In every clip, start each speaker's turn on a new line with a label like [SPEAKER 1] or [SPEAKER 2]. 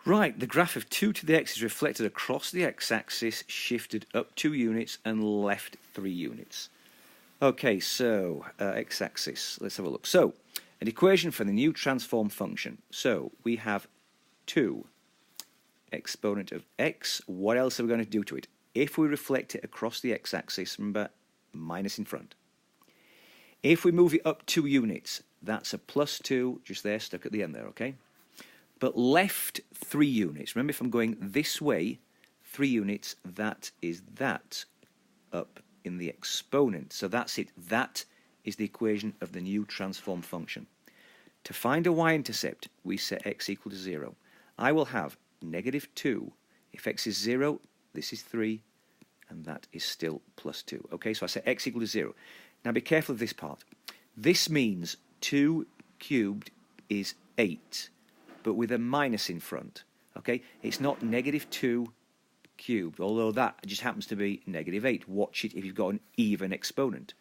[SPEAKER 1] Right, the graph of 2 to the x is reflected across the x-axis, shifted up 2 units and left 3 units. Okay, so x-axis, let's have a look. So, an equation for the new transform function. So, we have 2 exponent of x. What else are we going to do to it? If we reflect it across the x-axis, remember, minus in front. If we move it up 2 units, that's a plus 2, just there, stuck at the end there, okay? But left 3 units. Remember, if I'm going this way, 3 units, that is that up in the exponent. So that's it. That is the equation of the new transform function. To find a y-intercept, we set x equal to 0. I will have negative 2. If x is 0, this is 3, and that is still plus 2. Okay, so I set x equal to 0. Now be careful of this part. This means 2 cubed is 8. But with a minus in front, okay? It's not negative 2 cubed, although that just happens to be negative 8. Watch it if you've got an even exponent,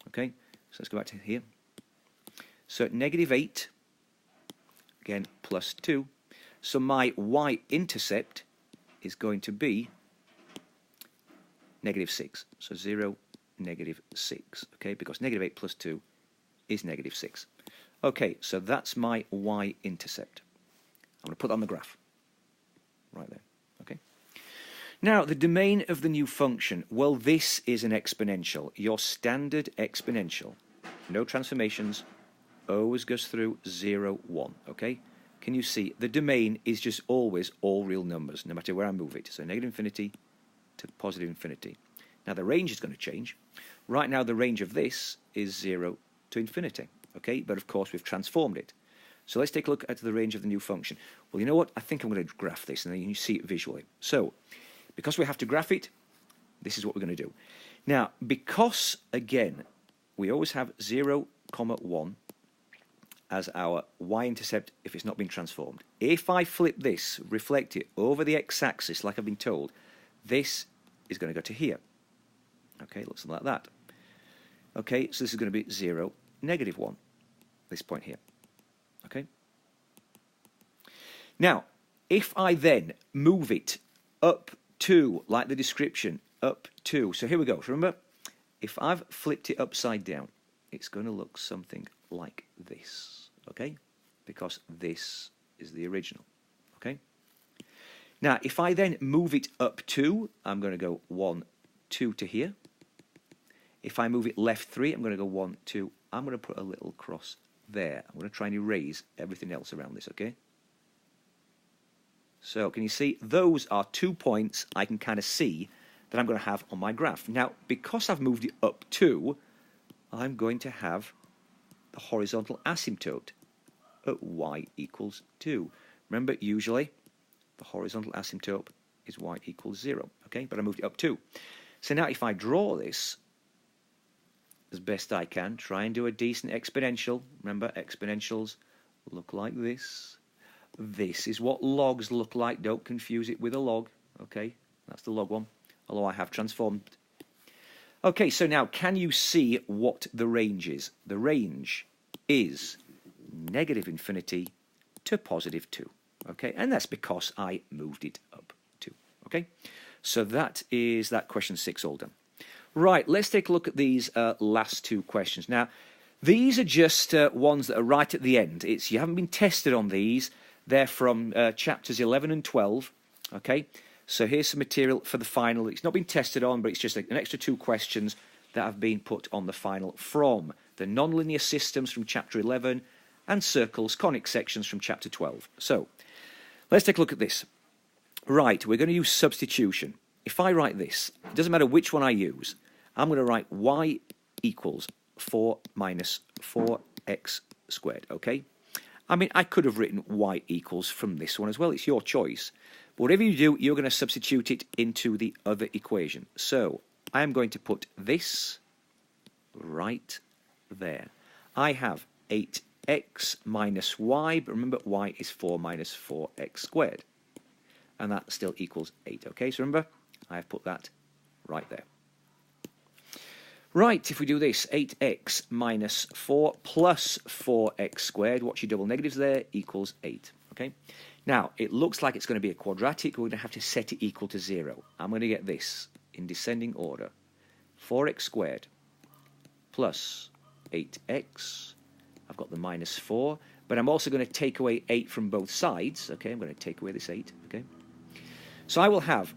[SPEAKER 1] okay? So let's go back to here. So negative 8, again, plus 2. So my y-intercept is going to be negative 6. So 0, negative 6, okay? Because negative 8 plus 2 is negative 6. Okay, so that's my y-intercept. I'm going to put that on the graph, right there, okay? Now, the domain of the new function, well, this is an exponential, your standard exponential. No transformations, always goes through 0, 1, okay? Can you see? The domain is just always all real numbers, no matter where I move it. So negative infinity to positive infinity. Now, the range is going to change. Right now, the range of this is 0 to infinity, okay? But, of course, we've transformed it. So let's take a look at the range of the new function. Well, you know what? I think I'm going to graph this, and then you can see it visually. So, because we have to graph it, this is what we're going to do. Now, because, again, we always have 0, 1 as our y-intercept if it's not been transformed. If I flip this, reflect it over the x-axis, like I've been told, this is going to go to here. Okay, looks like that. Okay, so this is going to be 0, negative 1, this point here. Okay. Now, if I then move it up to, like the description, up to, so here we go. Remember, if I've flipped it upside down, it's going to look something like this, okay? Because this is the original, okay? Now, if I then move it up to, I'm going to go 1, 2 to here. If I move it left 3, I'm going to go 1, 2. I'm going to put a little cross there. I'm going to try and erase everything else around this, okay? So, can you see? Those are 2 points I can kind of see that I'm going to have on my graph. Now, because I've moved it up 2, I'm going to have the horizontal asymptote at y equals 2. Remember, usually, the horizontal asymptote is y equals 0, okay? But I moved it up 2. So now, if I draw this as best I can, try and do a decent exponential. Remember, exponentials look like this. This is what logs look like. Don't confuse it with a log. Okay, that's the log one, although I have transformed. Okay, so now, can you see what the range is? The range is negative infinity to positive 2. Okay, and that's because I moved it up 2. Okay, so that is that question 6 all done. Right, let's take a look at these last 2 questions. Now, these are just ones that are right at the end. You haven't been tested on these. They're from chapters 11 and 12. Okay, so here's some material for the final. It's not been tested on, but it's just an extra 2 questions that have been put on the final from the nonlinear systems from chapter 11 and circles, conic sections from chapter 12. So, let's take a look at this. Right, we're going to use substitution. If I write this, it doesn't matter which one I use. I'm going to write y equals 4 minus 4x squared, okay? I mean, I could have written y equals from this one as well. It's your choice. But whatever you do, you're going to substitute it into the other equation. So, I am going to put this right there. I have 8x minus y, but remember, y is 4 minus 4x squared. And that still equals 8, okay? So remember, I have put that right there. Right, if we do this, 8x minus 4 plus 4x squared, what's your double negatives there, equals 8, okay? Now, it looks like it's going to be a quadratic. We're going to have to set it equal to 0. I'm going to get this in descending order. 4x squared plus 8x. I've got the minus 4. But I'm also going to take away 8 from both sides. Okay, I'm going to take away this 8. Okay. So I will have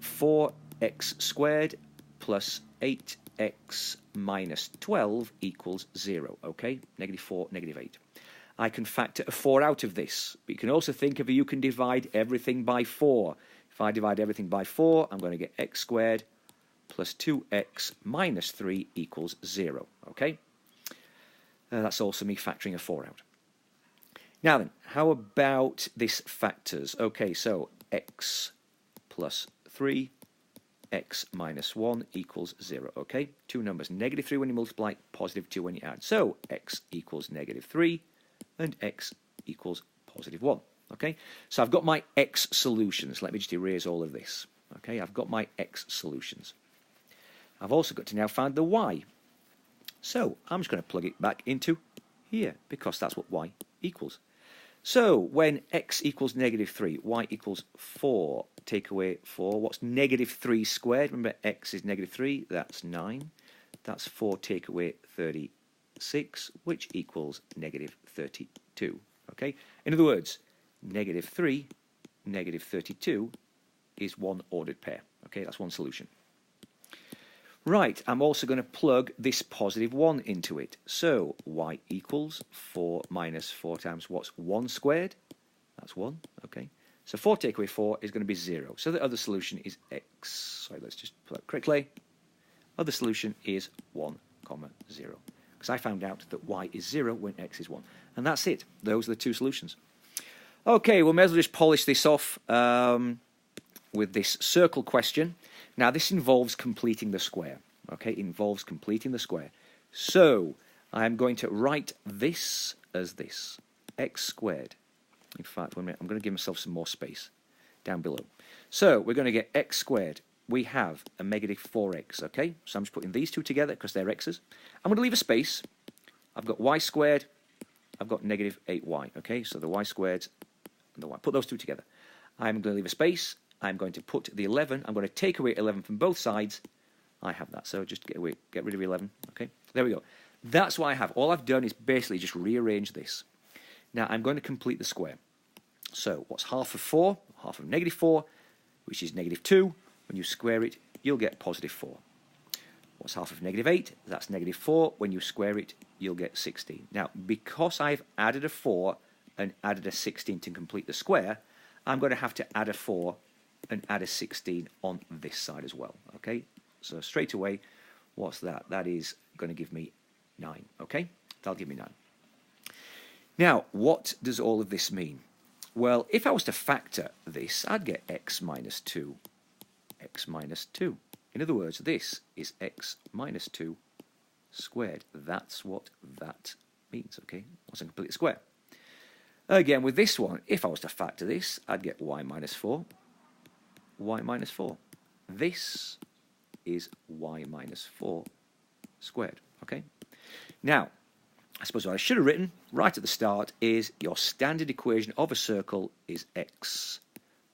[SPEAKER 1] 4x squared plus 8x minus 12 equals 0. Okay, negative 4, negative 8. I can factor a 4 out of this. But you can also think of you can divide everything by 4. If I divide everything by 4, I'm going to get x squared plus 2x minus 3 equals 0. Okay? That's also me factoring a 4 out. Now then, how about this factors? Okay, so x plus 3, x minus 1 equals 0. Okay? Two numbers. Negative 3 when you multiply, positive 2 when you add. So x equals negative 3. And x equals positive 1. Okay, so I've got my x solutions. Let me just erase all of this. Okay, I've got my x solutions. I've also got to now find the y. So I'm just going to plug it back into here because that's what y equals. So when x equals negative 3, y equals 4. Take away 4. What's negative 3 squared? Remember, x is negative 3. That's 9. That's 4 take away 36, which equals negative 32. Okay? In other words, negative 3, negative 32 is one ordered pair. Okay, that's one solution. Right, I'm also going to plug this positive 1 into it. So y equals 4 minus 4 times what's 1 squared? That's 1. Okay, so 4 take away 4 is going to be 0. So the other solution is x. Sorry, let's just put that correctly. Other solution is 1, 0. Because I found out that y is 0 when x is 1. And that's it. Those are the two solutions. Okay, we may as well just polish this off with this circle question. Now, this involves completing the square. Okay, it involves completing the square. So, I'm going to write this as this. X squared. In fact, 1 minute, I'm going to give myself some more space down below. So, we're going to get x squared. We have a negative 4x, okay? So I'm just putting these two together because they're x's. I'm going to leave a space. I've got y squared. I've got negative 8y, okay? So the y squared and the y. Put those two together. I'm going to leave a space. I'm going to put the 11. I'm going to take away 11 from both sides. I have that. So just get rid of 11, okay? There we go. That's what I have. All I've done is basically just rearrange this. Now I'm going to complete the square. So what's half of 4? Half of negative 4, which is negative 2. When you square it, you'll get positive 4. What's half of negative 8? That's negative 4. When you square it, you'll get 16. Now, because I've added a 4 and added a 16 to complete the square, I'm going to have to add a 4 and add a 16 on this side as well. Okay? So straight away, what's that? That is going to give me 9. Okay? That'll give me 9. Now, what does all of this mean? Well, if I was to factor this, I'd get x minus 2. X minus 2. In other words, this is x minus 2 squared. That's what that means, okay? Once I complete the square. Again, with this one, if I was to factor this, I'd get y minus 4. Y minus 4. This is y minus 4 squared, okay? Now, I suppose what I should have written right at the start is your standard equation of a circle is x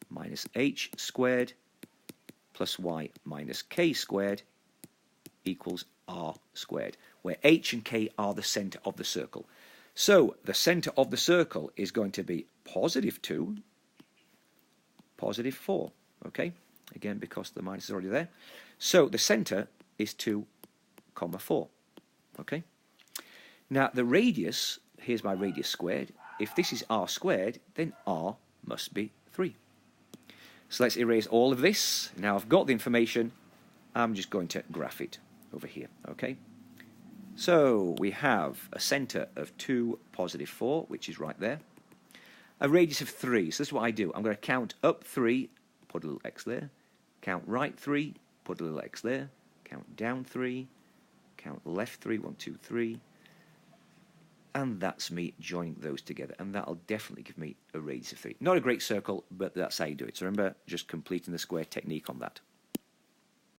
[SPEAKER 1] minus h squared plus y minus k squared equals r squared, where h and k are the centre of the circle. So the centre of the circle is going to be positive 2, positive 4, okay? Again, because the minus is already there. So the centre is 2, 4, okay? Now the radius, here's my radius squared. If this is r squared, then r must be 3. So let's erase all of this. Now I've got the information. I'm just going to graph it over here, okay? So we have a centre of 2, positive 4, which is right there. A radius of 3. So this is what I do. I'm going to count up 3, put a little x there. Count right 3, put a little x there. Count down 3. Count left 3, 1, 2, 3. And that's me joining those together. And that'll definitely give me a radius of 3. Not a great circle, but that's how you do it. So remember, just completing the square technique on that.